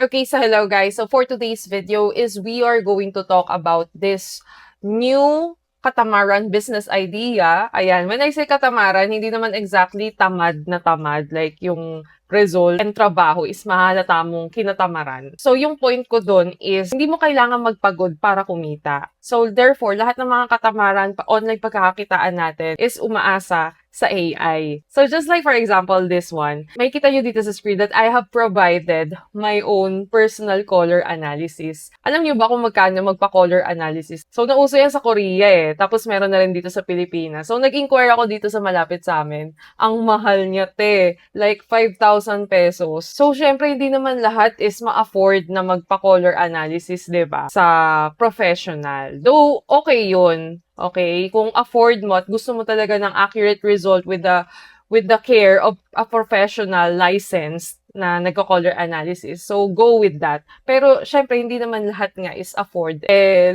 Okay, so hello guys. So for today's video is we are going to talk about this new katamaran business idea. Ayan, when I say katamaran, hindi naman exactly tamad na tamad. Like yung result and trabaho is mahalata mong kinatamaran. So yung point ko dun is hindi mo kailangan magpagod para kumita. So therefore, lahat ng mga katamaran, online pagkakakitaan natin is umaasa sa AI. So just like for example, this one, may kita nyo dito sa screen that I have provided my own personal color analysis. Alam nyo ba kung magkano magpa-color analysis? So nauso yan sa Korea eh. Tapos meron na rin dito sa Pilipinas. So nag-inquire ako dito sa malapit sa amin. Ang mahal niya te. Like 5,000 pesos. So syempre hindi naman lahat is ma-afford na magpa-color analysis, 'di ba? Sa professional. Though okay 'yun. Okay, kung afford mo at gusto mo talaga ng accurate result with the care of a professional licensed na nagko-color analysis. So, go with that. Pero, syempre, hindi naman lahat nga is afford.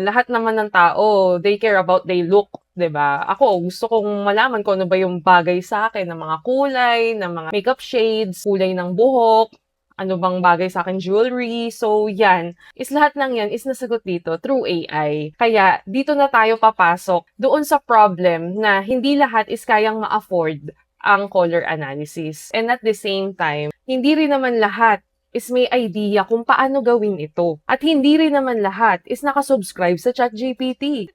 Lahat naman ng tao, they care about their look, 'di ba? Ako, gusto kong malaman kung ano ba yung bagay sa akin, ng mga kulay, ng mga makeup shades, kulay ng buhok, ano bang bagay sa akin jewelry. So, yan. Lahat ng yan is nasagot dito through AI. Kaya, dito na tayo papasok doon sa problem na hindi lahat is kayang ma-afford ang color analysis. And at the same time, hindi rin naman lahat is may idea kung paano gawin ito. At hindi rin naman lahat is nakasubscribe sa ChatGPT.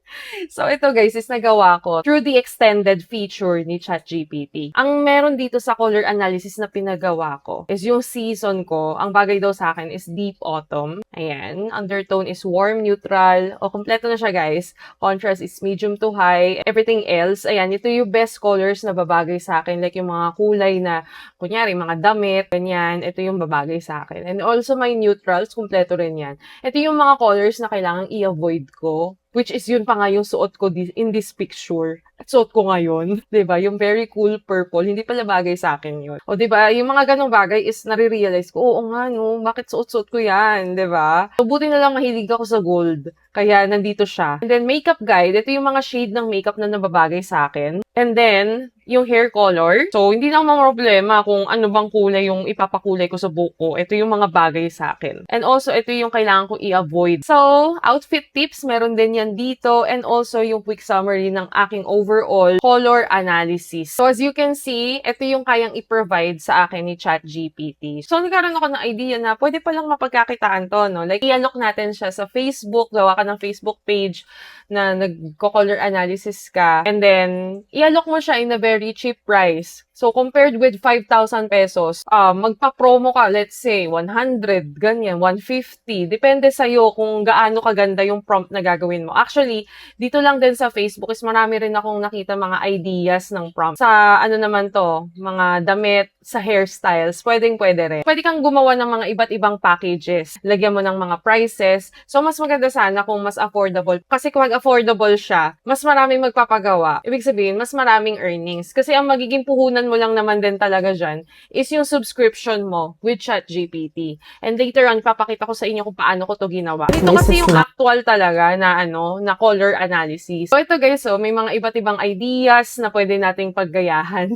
So, ito guys is nagawa ko through the extended feature ni ChatGPT. Ang meron dito sa color analysis na pinagawa ko is yung season ko. Ang bagay daw sa akin is deep autumn. Ayan. Undertone is warm, neutral. O, kompleto na siya guys. Contrast is medium to high. Everything else, ayan, ito yung best colors na babagay sa akin. Like yung mga kulay na, kunyari, mga damit, ganyan. Ito yung babagay sa akin. And also, my neutrals, kompleto rin yan. Ito yung mga colors na kailangang i-avoid ko. Which is yun pa nga yung suot ko in this picture. At suot ko ngayon. 'Di ba? Yung very cool purple. Hindi pala bagay sa akin yun. O 'di ba? Yung mga ganong bagay is nare-realize ko, oo nga no, bakit suot-suot ko yan? 'Di ba? So, buti na lang mahilig ako sa gold. Kaya nandito siya. And then makeup guide. Ito yung mga shade ng makeup na nababagay sa akin. And then, yung hair color. So, hindi na mga problema kung ano bang kulay yung ipapakulay ko sa buhok ko. Ito yung mga bagay sa akin. And also, ito yung kailangan ko i-avoid. So, outfit tips, meron din yan dito. And also, yung quick summary ng aking overall color analysis. So, as you can see, ito yung kayang i-provide sa akin ni ChatGPT. So, nagkaroon ako ng idea na pwede palang mapagkakitaan to, no? Like, i-unlock natin siya sa Facebook, gawa ka ng Facebook page na nagko-color analysis ka. And then, i-unlock mo siya in a very cheap price. So, compared with 5,000 pesos, magpa-promo ka, let's say, 100, ganyan, 150. Depende sa'yo kung gaano kaganda yung prompt na gagawin mo. Actually, dito lang din sa Facebook is marami rin akong nakita mga ideas ng prompt. Sa ano naman to, mga damit, sa hairstyles, pwedeng-pwede rin. Pwede kang gumawa ng mga iba't ibang packages. Lagyan mo ng mga prices. So, mas maganda sana kung mas affordable. Kasi kung affordable siya, mas maraming magpapagawa. Ibig sabihin, mas maraming earnings. Kasi ang magiging puhunan mo lang naman din talaga dyan is yung subscription mo with ChatGPT. And later on, papakita ko sa inyo kung paano ko to ginawa. Ito kasi yung actual talaga na na color analysis. So ito guys, may mga iba't ibang ideas na pwede nating paggayahan.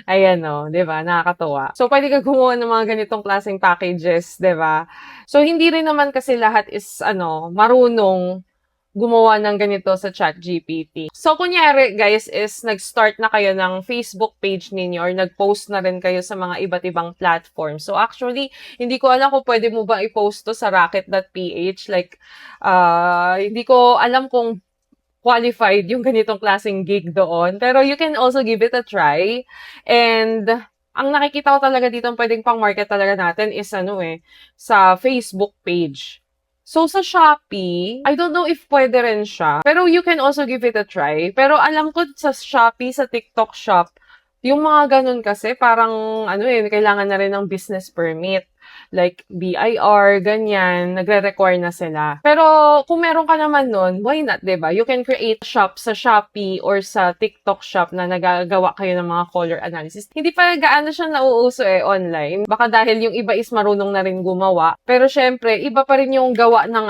Ayan 'di ba? Nakakatuwa. So pwede ka gumawa ng mga ganitong klaseng packages, 'di ba? So hindi rin naman kasi lahat is marunong gumawa ng ganito sa ChatGPT. So, kunyari, guys, is nag-start na kayo ng Facebook page ninyo or nag-post na rin kayo sa mga iba't ibang platform. So, actually, hindi ko alam kung pwede mo bang i-post to sa Rocket.ph. Like, hindi ko alam kung qualified yung ganitong klaseng gig doon. Pero you can also give it a try. And ang nakikita ko talaga dito, pwedeng pang-market talaga natin is sa Facebook page. So, sa Shopee, I don't know if pwede rin siya. Pero you can also give it a try. Pero alam ko sa Shopee, sa TikTok shop, yung mga ganun kasi, parang, kailangan na rin ng business permit. Like, BIR, ganyan, nagre-require na sila. Pero, kung meron ka naman nun, why not, diba? You can create a shop sa Shopee or sa TikTok shop na nagagawa kayo ng mga color analysis. Hindi pa gaano siya nauuso online. Baka dahil yung iba is marunong na rin gumawa. Pero, syempre, iba pa rin yung gawa ng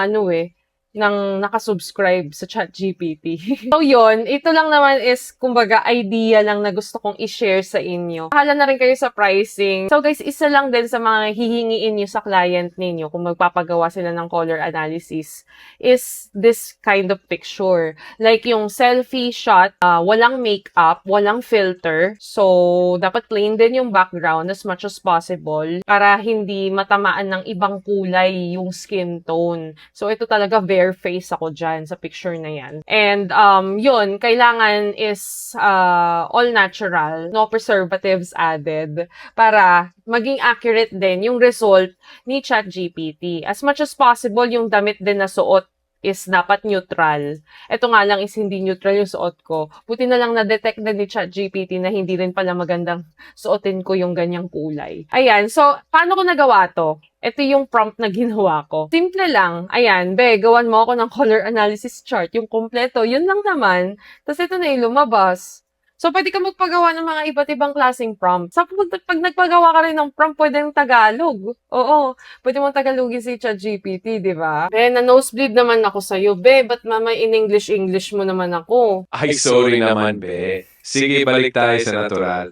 ng nakasubscribe sa ChatGPT. So yun, ito lang naman is kumbaga idea lang na gusto kong i-share sa inyo. Bahala na rin kayo sa pricing. So guys, isa lang din sa mga hihingiin nyo sa client ninyo kung magpapagawa sila ng color analysis is this kind of picture. Like yung selfie shot, walang makeup, walang filter. So dapat plain din yung background as much as possible para hindi matamaan ng ibang kulay yung skin tone. So ito talaga bare face ako dyan sa picture na yan. And yun, kailangan is all natural, no preservatives added para maging accurate din yung result ni ChatGPT. As much as possible, yung damit din na suot is dapat neutral. Ito nga lang is hindi neutral yung suot ko. Buti na lang na-detect na ni ChatGPT na hindi rin pala magandang suotin ko yung ganyang kulay. Ayan, so paano ko nagawa to? Ito yung prompt na ginawa ko. Simple lang. Ayan, gawan mo ako ng color analysis chart. Yung kompleto, yun lang naman. Tapos ito na yung lumabas. So, pwede ka magpagawa ng mga iba't ibang klaseng prompt. So, pag nagpagawa ka rin ng prompt, pwede ng Tagalog. Oo, pwede mong Tagalogin si ChatGPT, di ba? Na-nosebleed naman ako sa'yo. Ba't mama in English mo naman ako? Ay, sorry naman, be. Sige, balik tayo sa natural.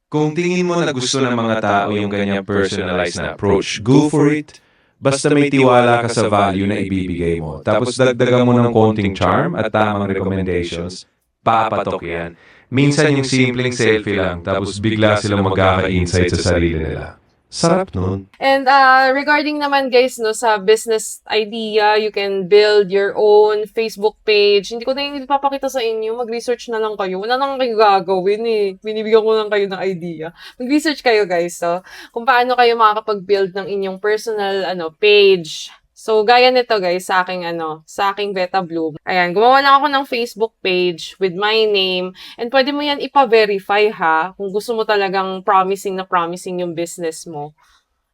Kung tingin mo na gusto ng mga tao yung ganyang personalized na approach, go for it. Basta may tiwala ka sa value na ibibigay mo. Tapos dagdagan mo ng konting charm at tamang recommendations, papatok yan. Minsan yung simpleng selfie lang, tapos bigla silang magkaka-insight sa sarili nila. Sarap nun. And regarding naman guys, no, sa business idea, you can build your own Facebook page. Hindi ko na yung ipapakita sa inyo. Mag-research na lang kayo. Wala nang kayo gagawin eh. Binibigyan ko lang kayo ng idea. Mag-research kayo guys, so, kung paano kayo makakapag-build ng inyong personal page. So, gaya nito guys, sa aking Beta Bloom. Ayan, gumawa lang ako ng Facebook page with my name. And pwede mo yan ipa-verify ha, kung gusto mo talagang promising yung business mo.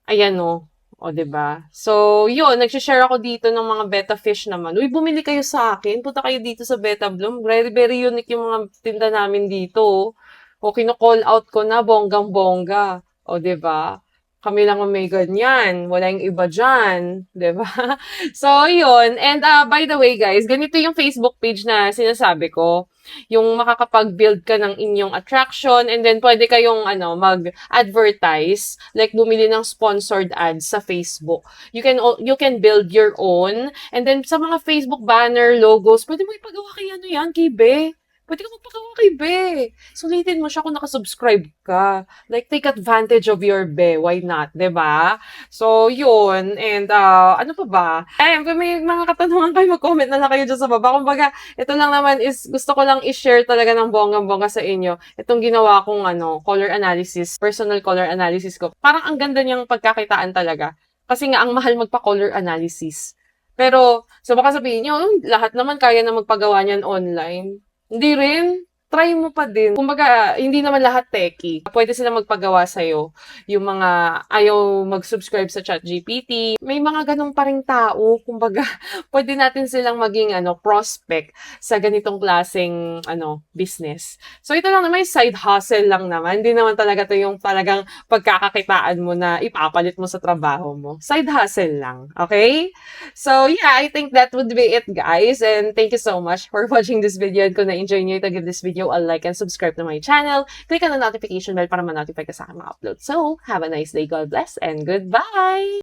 Ayan o. O, diba? So, yun, nagsishare ako dito ng mga Beta Fish naman. Uy, bumili kayo sa akin. Punta kayo dito sa Beta Bloom. Very, very unique yung mga tinda namin dito. O, kino-call out ko na, bonggang-bongga. O, diba? Kami lang ang may ganyan. Wala yung iba dyan. Diba? So, yun. And by the way, guys, ganito yung Facebook page na sinasabi ko. Yung makakapag-build ka ng inyong attraction and then pwede kayong mag-advertise, like bumili ng sponsored ads sa Facebook. You can build your own and then sa mga Facebook banner, logos, pwede mo ipagawa kay Be. Pwede ka magpagawa kay Be. Sulitin mo siya kung nakasubscribe ka. Like, take advantage of your Be. Why not? Diba? So, yun. And, ano pa ba? Ay, kung may mga katanungan kayo, mag-comment na lang kayo dyan sa baba. Kumbaga, ito lang naman is, gusto ko lang i-share talaga ng bonggang-bongga sa inyo. Itong ginawa kong, color analysis, personal color analysis ko. Parang ang ganda niyang pagkakitaan talaga. Kasi nga, ang mahal magpa-color analysis. Pero, so baka sabihin nyo, lahat naman kaya na magpagawa niyan online. Hindi rin. Try mo pa din. Kumbaga, hindi naman lahat techie. Pwede sila magpagawa sa'yo. Yung mga ayaw mag-subscribe sa ChatGPT. May mga ganun pa rin tao. Kumbaga, pwede natin silang maging prospect sa ganitong klaseng business. So, ito lang naman yung side hustle lang naman. Hindi naman talaga ito yung talagang pagkakakitaan mo na ipapalit mo sa trabaho mo. Side hustle lang. Okay? So, yeah, I think that would be it, guys. And thank you so much for watching this video. And kung na-enjoy nyo ito, give this video a like and subscribe to my channel. Click on the notification bell para ma-notify ka sa aking mga upload. So, have a nice day. God bless and goodbye!